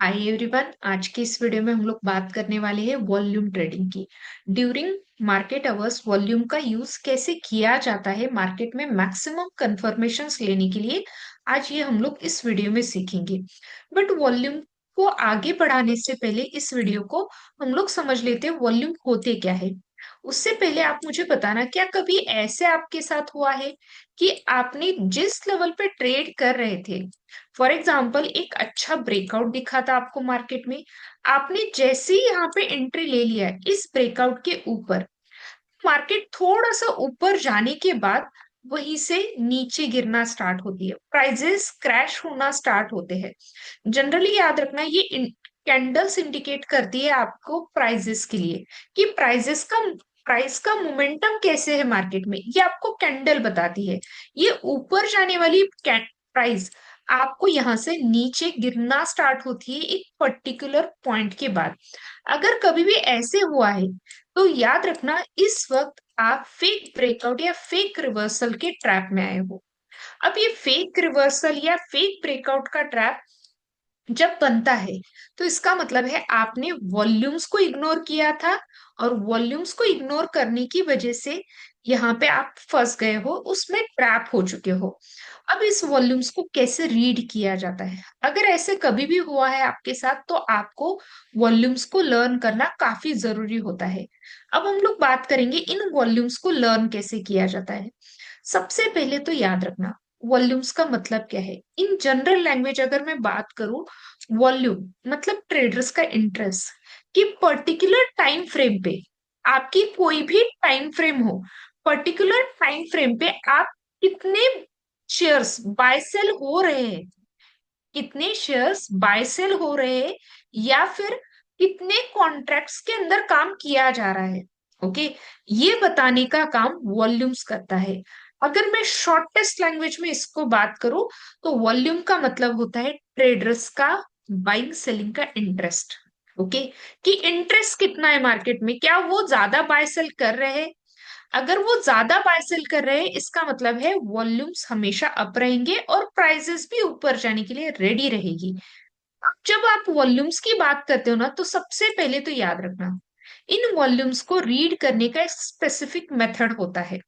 Hi everyone. आज की इस वीडियो में हम लोग बात करने वाले हैं वॉल्यूम ट्रेडिंग की। ड्यूरिंग मार्केट अवर्स वॉल्यूम का यूज कैसे किया जाता है मार्केट में मैक्सिमम कंफर्मेशंस लेने के लिए, आज ये हम लोग इस वीडियो में सीखेंगे। बट वॉल्यूम को आगे बढ़ाने से पहले इस वीडियो को हम लोग समझ लेते हैं वॉल्यूम होते क्या है। उससे पहले आप मुझे बताना, क्या कभी ऐसे आपके साथ हुआ है कि आपने जिस लेवल पे ट्रेड कर रहे थे, फॉर एग्जाम्पल एक अच्छा ब्रेकआउट दिखा था आपको मार्केट में, आपने जैसे ही यहाँ पे एंट्री ले लिया है इस ब्रेकआउट के ऊपर, मार्केट थोड़ा सा ऊपर जाने के बाद वहीं से नीचे गिरना स्टार्ट होती है, प्राइजेस क्रैश होना स्टार्ट होते हैं। जनरली याद रखना, ये कैंडल्स इंडिकेट करती है आपको प्राइजेस के लिए कि प्राइस का मोमेंटम कैसे है मार्केट में, ये आपको कैंडल बताती है। ये ऊपर जाने वाली प्राइस आपको यहां से नीचे गिरना स्टार्ट होती है एक पर्टिकुलर पॉइंट के बाद। अगर कभी भी ऐसे हुआ है तो याद रखना, इस वक्त आप फेक ब्रेकआउट या फेक रिवर्सल के ट्रैप में आए हो। अब ये फेक रिवर्सल या फेक ब्रेकआउट का ट्रैप जब बनता है तो इसका मतलब है आपने वॉल्यूम्स को इग्नोर किया था, और वॉल्यूम्स को इग्नोर करने की वजह से यहाँ पे आप फंस गए हो, उसमें ट्रैप हो चुके हो। अब इस वॉल्यूम्स को कैसे रीड किया जाता है, अगर ऐसे कभी भी हुआ है आपके साथ तो आपको वॉल्यूम्स को लर्न करना काफी जरूरी होता है। अब हम लोग बात करेंगे इन वॉल्यूम्स को लर्न कैसे किया जाता है। सबसे पहले तो याद रखना, वॉल्यूम्स का मतलब क्या है। इन जनरल लैंग्वेज अगर मैं बात करूं, वॉल्यूम मतलब ट्रेडर्स का इंटरेस्ट कि पर्टिकुलर टाइम फ्रेम पे, आपकी कोई भी टाइम फ्रेम हो, पर्टिकुलर टाइम फ्रेम पे आप कितने शेयर्स बाय सेल हो रहे हैं, कितने शेयर्स बाय सेल हो रहे हैं, या फिर कितने कॉन्ट्रैक्ट्स के अंदर काम किया जा रहा है। ओके, ये बताने का काम वॉल्यूम्स करता है। अगर मैं शॉर्टेस्ट लैंग्वेज में इसको बात करूं तो वॉल्यूम का मतलब होता है ट्रेडर्स का बाइंग सेलिंग का इंटरेस्ट। ओके, कि इंटरेस्ट कितना है मार्केट में, क्या वो ज्यादा बाय सेल कर रहे हैं। अगर वो ज्यादा बाय सेल कर रहे हैं इसका मतलब है वॉल्यूम्स हमेशा अप रहेंगे और प्राइसेस भी ऊपर जाने के लिए रेडी रहेगी। अब जब आप वॉल्यूम्स की बात करते हो ना, तो सबसे पहले तो याद रखना, इन वॉल्यूम्स को रीड करने का एक स्पेसिफिक मेथड होता है।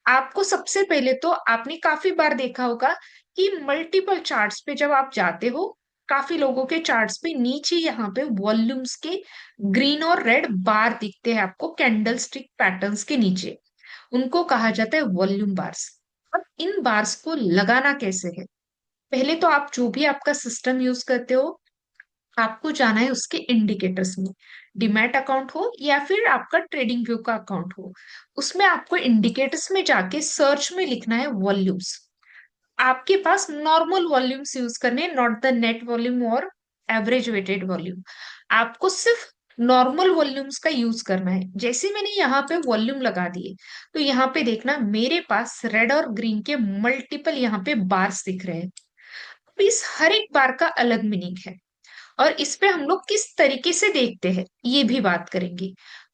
आपको सबसे पहले तो आपने काफी बार देखा होगा कि मल्टीपल चार्ट्स पे जब आप जाते हो, काफी लोगों के चार्ट्स पे नीचे यहाँ पे वॉल्यूम्स के ग्रीन और रेड बार दिखते हैं आपको कैंडल स्टिक पैटर्न्स के नीचे, उनको कहा जाता है वॉल्यूम बार्स। अब इन बार्स को लगाना कैसे है, पहले तो आप जो भी आपका सिस्टम यूज करते हो, आपको जाना है उसके इंडिकेटर्स में। डिमैट अकाउंट हो या फिर आपका ट्रेडिंग व्यू का अकाउंट हो, उसमें आपको इंडिकेटर्स में जाके सर्च में लिखना है वॉल्यूम्स। आपके पास नॉर्मल वॉल्यूम्स यूज करने, नॉट द नेट वॉल्यूम और एवरेज वेटेड वॉल्यूम। आपको सिर्फ नॉर्मल वॉल्यूम्स का यूज करना है। जैसे मैंने यहाँ पे वॉल्यूम लगा दिए तो यहाँ पे देखना मेरे पास रेड और ग्रीन के मल्टीपल यहाँ पे बार्स दिख रहे हैं। अब इस हर एक बार का अलग मीनिंग है, और इस पे हम लोग किस तरीके से देखते हैं ये भी बात करेंगे।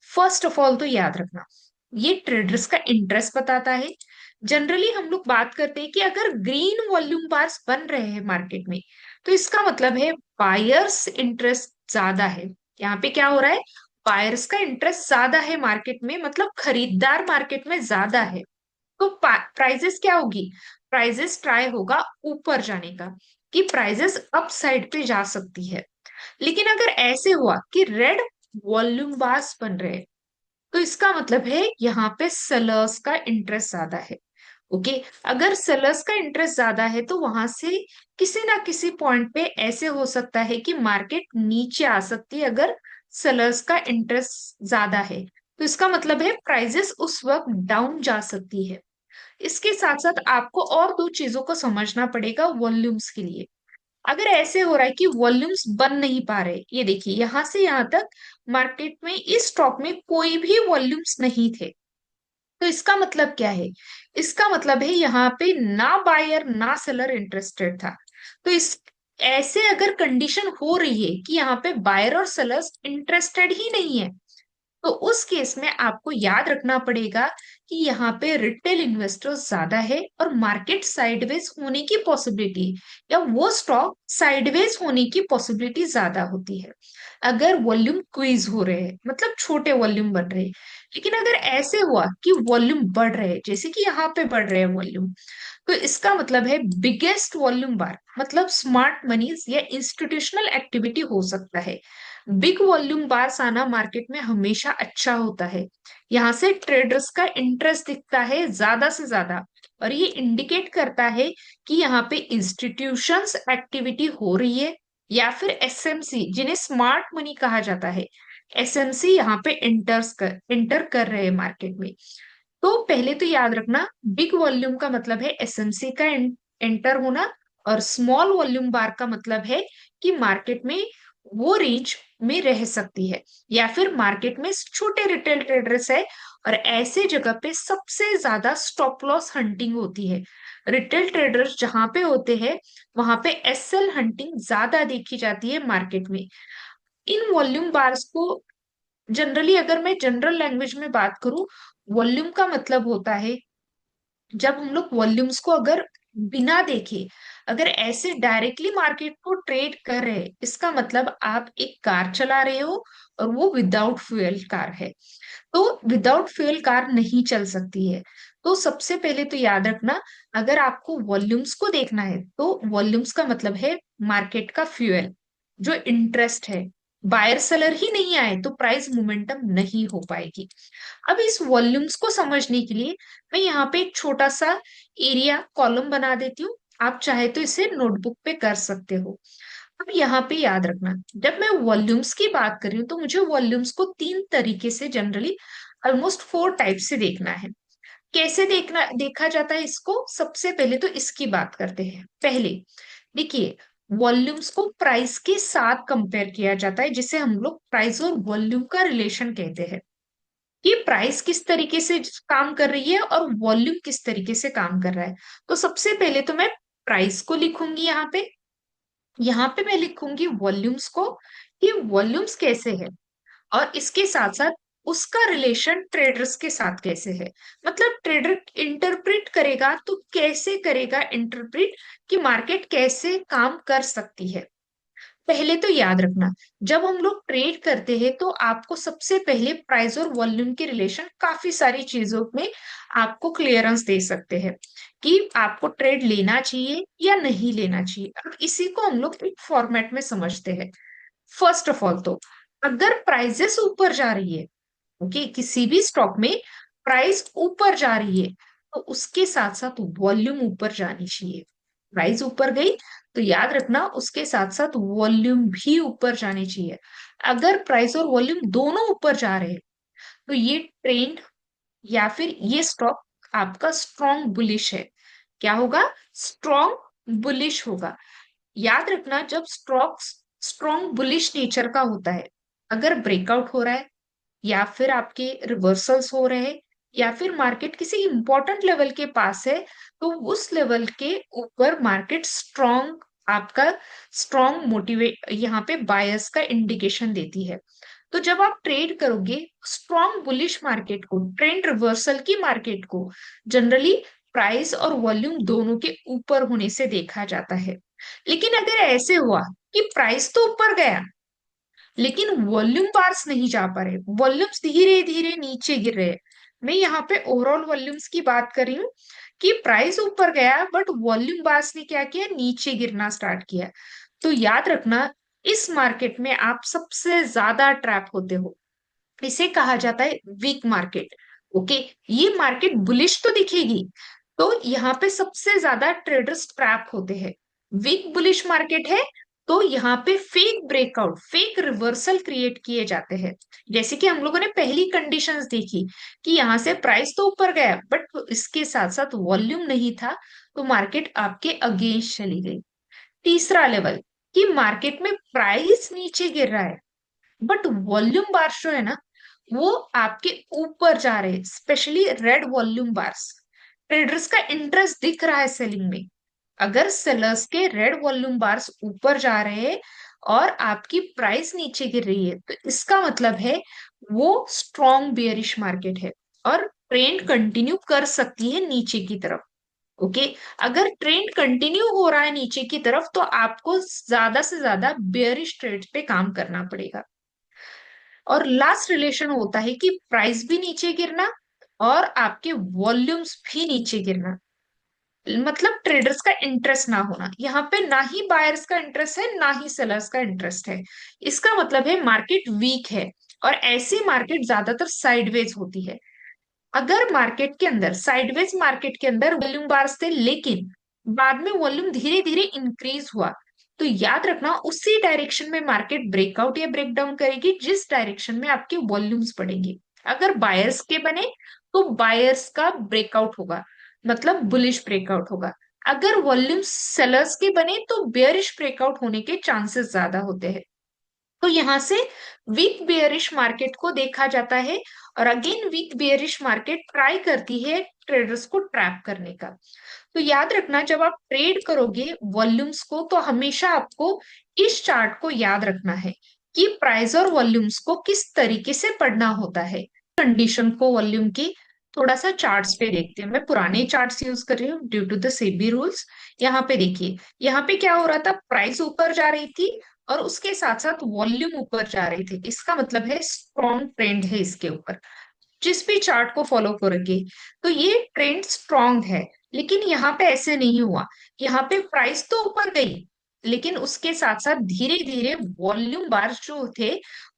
फर्स्ट ऑफ ऑल तो याद रखना, ये ट्रेडर्स का इंटरेस्ट बताता है। जनरली हम लोग बात करते हैं कि अगर ग्रीन वॉल्यूम बार्स बन रहे हैं मार्केट में तो इसका मतलब है बायर्स इंटरेस्ट ज्यादा है। यहाँ पे क्या हो रहा है, बायर्स का इंटरेस्ट ज्यादा है मार्केट में, मतलब खरीदार मार्केट में ज्यादा है। तो प्राइजेस क्या होगी, प्राइजेस ट्राई होगा ऊपर जाने का, कि प्राइजेस अप साइड पे जा सकती है। लेकिन अगर ऐसे हुआ कि रेड वॉल्यूम बार्स बन रहे हैं तो इसका मतलब है यहाँ पे सेलर्स का इंटरेस्ट ज्यादा है। ओके, अगर सेलर्स का इंटरेस्ट ज्यादा है तो वहां से किसी ना किसी पॉइंट पे ऐसे हो सकता है कि मार्केट नीचे आ सकती है, अगर सेलर्स का इंटरेस्ट ज्यादा है तो इसका मतलब है प्राइजेस उस वक्त डाउन जा सकती है। इसके साथ साथ आपको और दो चीजों को समझना पड़ेगा वॉल्यूम्स के लिए। अगर ऐसे हो रहा है कि वॉल्यूम्स बन नहीं पा रहे, ये देखिए यहां से यहां तक मार्केट में इस स्टॉक में कोई भी वॉल्यूम्स नहीं थे, तो इसका मतलब क्या है, इसका मतलब है यहाँ पे ना बायर ना सेलर इंटरेस्टेड था। तो इस ऐसे अगर कंडीशन हो रही है कि यहाँ पे बायर और सेलर्स इंटरेस्टेड ही नहीं है, तो उस केस में आपको याद रखना पड़ेगा कि यहाँ पे रिटेल इन्वेस्टर्स ज्यादा है और मार्केट साइडवेज होने की पॉसिबिलिटी या वो स्टॉक साइडवेज होने की पॉसिबिलिटी ज्यादा होती है अगर वॉल्यूम क्वीज हो रहे हैं, मतलब छोटे वॉल्यूम बढ़ रहे हैं। लेकिन अगर ऐसे हुआ कि वॉल्यूम बढ़ रहे हैं, जैसे कि यहाँ पे बढ़ रहे हैं वॉल्यूम, तो इसका मतलब है बिगेस्ट वॉल्यूम बार, मतलब स्मार्ट मनीज या इंस्टीट्यूशनल एक्टिविटी हो सकता है। बिग वॉल्यूम बार्स आना मार्केट में हमेशा अच्छा होता है। यहाँ से ट्रेडर्स का इंटरेस्ट दिखता है ज्यादा से ज्यादा, और ये इंडिकेट करता है कि यहाँ पे इंस्टीट्यूशंस एक्टिविटी हो रही है, या फिर एसएमसी जिन्हें स्मार्ट मनी कहा जाता है, एसएमसी यहाँ पे इंटर कर रहे हैं मार्केट में। तो पहले तो याद रखना, बिग वॉल्यूम का मतलब है एसएमसी का एंटर होना, और स्मॉल वॉल्यूम बार का मतलब है कि मार्केट में वो रेंज में रह सकती है, या फिर मार्केट में छोटे रिटेल ट्रेडर्स है और ऐसे जगह पे सबसे ज्यादा स्टॉप लॉस हंटिंग होती है। रिटेल ट्रेडर्स जहां पे होते हैं वहां पे एसएल हंटिंग ज्यादा देखी जाती है मार्केट में। इन वॉल्यूम बार्स को जनरली, अगर मैं जनरल लैंग्वेज में बात करूं, वॉल्यूम का मतलब होता है जब हम लोग वॉल्यूम्स को अगर बिना देखे, अगर ऐसे डायरेक्टली मार्केट को ट्रेड कर रहे हैं, इसका मतलब आप एक कार चला रहे हो और वो विदाउट फ्यूल कार है। तो विदाउट फ्यूल कार नहीं चल सकती है। तो सबसे पहले तो याद रखना, अगर आपको वॉल्यूम्स को देखना है तो वॉल्यूम्स का मतलब है मार्केट का फ्यूल, जो इंटरेस्ट है। बायर सेलर ही नहीं आए तो प्राइस मोमेंटम नहीं हो पाएगी। अब इस वॉल्यूम्स को समझने के लिए मैं यहाँ पे एक छोटा सा एरिया कॉलम बना देती हूँ। आप चाहे तो इसे नोटबुक पे कर सकते हो। अब यहाँ पे याद रखना, जब मैं वॉल्यूम्स की बात कर रही हूँ तो मुझे वॉल्यूम्स को तीन तरीके से, जनरली ऑलमोस्ट फोर टाइप से देखना है। कैसे देखा जाता है इसको? सबसे पहले तो इसकी बात करते हैं। पहले देखिए, वॉल्यूम्स को प्राइस के साथ कंपेयर किया जाता है, जिसे हम लोग प्राइस और वॉल्यूम का रिलेशन कहते हैं। कि प्राइस किस तरीके से काम कर रही है और वॉल्यूम किस तरीके से काम कर रहा है। तो सबसे पहले तो मैं प्राइस को लिखूंगी यहाँ पे मैं लिखूंगी वॉल्यूम्स को, कि वॉल्यूम्स कैसे है, और इसके साथ साथ उसका रिलेशन ट्रेडर्स के साथ कैसे है। मतलब ट्रेडर इंटरप्रेट करेगा तो कैसे करेगा इंटरप्रेट, कि मार्केट कैसे काम कर सकती है। पहले तो याद रखना, जब हम लोग ट्रेड करते हैं तो आपको सबसे पहले प्राइस और वॉल्यूम के रिलेशन काफी सारी चीजों में आपको क्लियरेंस दे सकते हैं कि आपको ट्रेड लेना चाहिए या नहीं लेना चाहिए। अब इसी को हम लोग एक फॉर्मेट में समझते हैं। फर्स्ट ऑफ ऑल तो, अगर प्राइसेस ऊपर जा रही है, ओके, किसी भी स्टॉक में प्राइस ऊपर जा रही है, तो उसके साथ साथ वॉल्यूम ऊपर जानी चाहिए। प्राइस ऊपर गई तो याद रखना उसके साथ साथ वॉल्यूम भी ऊपर जानी चाहिए। अगर प्राइस और वॉल्यूम दोनों ऊपर जा रहे हैं तो ये ट्रेंड या फिर ये स्टॉक आपका स्ट्रॉन्ग बुलिश है। क्या होगा? स्ट्रॉन्ग बुलिश होगा। याद रखना, जब स्टॉक स्ट्रॉन्ग बुलिश नेचर का होता है, अगर ब्रेकआउट हो रहा है या फिर आपके रिवर्सल्स हो रहे हैं या फिर मार्केट किसी इंपॉर्टेंट लेवल के पास है, तो उस लेवल के ऊपर मार्केट स्ट्रॉन्ग, आपका स्ट्रॉन्ग मोटिवेट यहाँ पे बायस का इंडिकेशन देती है। तो जब आप ट्रेड करोगे स्ट्रॉन्ग बुलिश मार्केट को, ट्रेंड रिवर्सल की मार्केट को, जनरली प्राइस और वॉल्यूम दोनों के ऊपर होने से देखा जाता है। लेकिन अगर ऐसे हुआ कि प्राइस तो ऊपर गया लेकिन वॉल्यूम बार्स नहीं जा पा रहे, वॉल्यूम्स धीरे धीरे नीचे गिर रहे हैं। मैं यहाँ पे ओवरऑल वॉल्यूम्स की बात कर रही हूँ कि प्राइस ऊपर गया बट वॉल्यूम बार्स ने क्या किया, नीचे गिरना स्टार्ट किया। तो याद रखना, इस मार्केट में आप सबसे ज्यादा ट्रैप होते हो। इसे कहा जाता है वीक मार्केट। ओके, ये मार्केट बुलिश तो दिखेगी, तो यहाँ पे सबसे ज्यादा ट्रेडर्स ट्रैप होते हैं। वीक बुलिश मार्केट है तो यहाँ पे fake breakout, fake reversal create किए जाते हैं। जैसे कि हम लोगों ने पहली कंडीशंस देखी कि यहाँ से प्राइस तो ऊपर गया बट इसके साथ साथ वॉल्यूम नहीं था, तो मार्केट आपके अगेंस्ट चली गई। तीसरा लेवल, कि मार्केट में प्राइस नीचे गिर रहा है बट वॉल्यूम बार्स जो है ना, वो आपके ऊपर जा रहे हैं, specially red volume bars. Traders का इंटरेस्ट दिख रहा है सेलिंग में। अगर सेलर्स के रेड वॉल्यूम बार्स ऊपर जा रहे हैं और आपकी प्राइस नीचे गिर रही है, तो इसका मतलब है वो स्ट्रॉन्ग बेयरिश मार्केट है और ट्रेंड कंटिन्यू कर सकती है नीचे की तरफ। ओके, अगर ट्रेंड कंटिन्यू हो रहा है नीचे की तरफ तो आपको ज्यादा से ज्यादा बेयरिश ट्रेड पे काम करना पड़ेगा। और लास्ट रिलेशन होता है कि प्राइस भी नीचे गिरना और आपके वॉल्यूम्स भी नीचे गिरना, मतलब ट्रेडर्स का इंटरेस्ट ना होना। यहाँ पे ना ही बायर्स का इंटरेस्ट है ना ही सेलर्स का इंटरेस्ट है। इसका मतलब है मार्केट वीक है, और ऐसी मार्केट ज्यादातर साइडवेज होती है। अगर मार्केट के अंदर साइडवेज मार्केट के अंदर वॉल्यूम बार्स थे लेकिन बाद में वॉल्यूम धीरे धीरे इंक्रीज हुआ, तो याद रखना उसी डायरेक्शन में मार्केट ब्रेकआउट या ब्रेकडाउन करेगी जिस डायरेक्शन में आपके वॉल्यूम्स बढ़ेंगे। अगर बायर्स के बने तो बायर्स का ब्रेकआउट होगा, मतलब बुलिश ब्रेकआउट होगा। अगर वॉल्यूम्स सेलर्स के बने तो बेयरिश ब्रेकआउट होने के चांसेस ज्यादा होते हैं। तो यहां से वीक बेयरिश मार्केट को देखा जाता है, और again weak bearish market try करती है ट्रेडर्स को ट्रैप करने का। तो याद रखना जब आप ट्रेड करोगे वॉल्यूम्स को तो हमेशा आपको इस चार्ट को याद रखना है कि प्राइस और वॉल्यूम्स को किस तरीके से पढ़ना होता है। कंडीशन को वॉल्यूम की थोड़ा सा चार्ट्स पे देखते हैं। मैं पुराने चार्ट्स यूज कर रही हूँ due to the SEBI rules. यहाँ पे देखिए, यहाँ पे क्या हो रहा था, प्राइस ऊपर जा रही थी और उसके साथ साथ वॉल्यूम ऊपर जा रही थी। इसका मतलब है स्ट्रॉन्ग ट्रेंड है इसके ऊपर। जिस भी चार्ट को फॉलो करोगे तो ये ट्रेंड स्ट्रॉन्ग है। लेकिन यहाँ पे ऐसे नहीं हुआ, यहाँ पे प्राइस तो ऊपर गई लेकिन उसके साथ साथ धीरे धीरे वॉल्यूम बार जो थे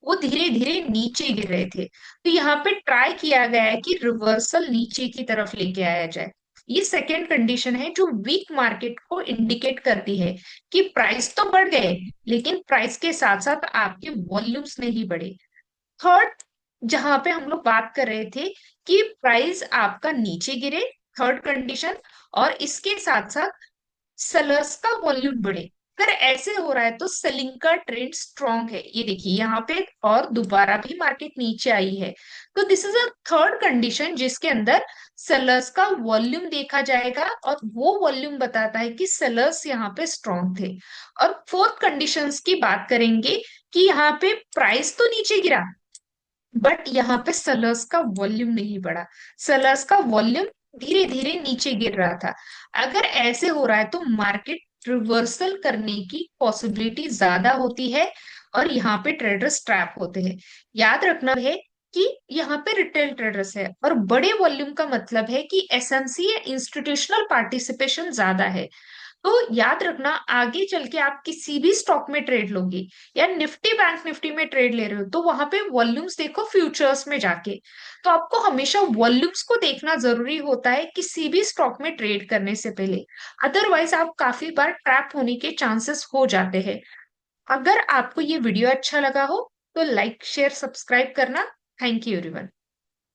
वो धीरे धीरे नीचे गिर रहे थे। तो यहाँ पे ट्राई किया गया है कि रिवर्सल नीचे की तरफ लेके आया जाए। ये सेकेंड कंडीशन है जो वीक मार्केट को इंडिकेट करती है कि प्राइस तो बढ़ गए लेकिन प्राइस के साथ साथ आपके वॉल्यूम्स नहीं बढ़े। थर्ड, जहां पे हम लोग बात कर रहे थे कि प्राइस आपका नीचे गिरे, थर्ड कंडीशन, और इसके साथ साथ सेलर्स का वॉल्यूम बढ़े। अगर ऐसे हो रहा है तो सेलिंग का ट्रेंड स्ट्रॉन्ग है। ये देखिए यहाँ पे और दोबारा भी मार्केट नीचे आई है। तो this is a third condition जिसके अंदर सेलर्स का वॉल्यूम देखा जाएगा और वो वॉल्यूम बताता है कि सेलर्स यहाँ पे स्ट्रॉन्ग थे। और फोर्थ कंडीशंस की बात करेंगे कि यहाँ पे प्राइस तो नीचे गिरा बट यहाँ पे सेलर्स का वॉल्यूम नहीं बढ़ा, सेलर्स का वॉल्यूम धीरे धीरे नीचे गिर रहा था। अगर ऐसे हो रहा है तो मार्केट रिवर्सल करने की पॉसिबिलिटी ज्यादा होती है और यहाँ पे ट्रेडर्स ट्रैप होते हैं। याद रखना है कि यहाँ पे रिटेल ट्रेडर्स है और बड़े वॉल्यूम का मतलब है कि एसएमसी या इंस्टीट्यूशनल पार्टिसिपेशन ज्यादा है। तो याद रखना आगे चल के आप किसी भी स्टॉक में ट्रेड लोगे या निफ्टी बैंक निफ्टी में ट्रेड ले रहे हो तो वहां पे वॉल्यूम्स देखो फ्यूचर्स में जाके। तो आपको हमेशा वॉल्यूम्स को देखना जरूरी होता है किसी भी स्टॉक में ट्रेड करने से पहले। अदरवाइज आप काफी बार ट्रैप होने के चांसेस हो जाते हैं। अगर आपको ये वीडियो अच्छा लगा हो तो लाइक शेयर सब्सक्राइब करना। Thank you everyone.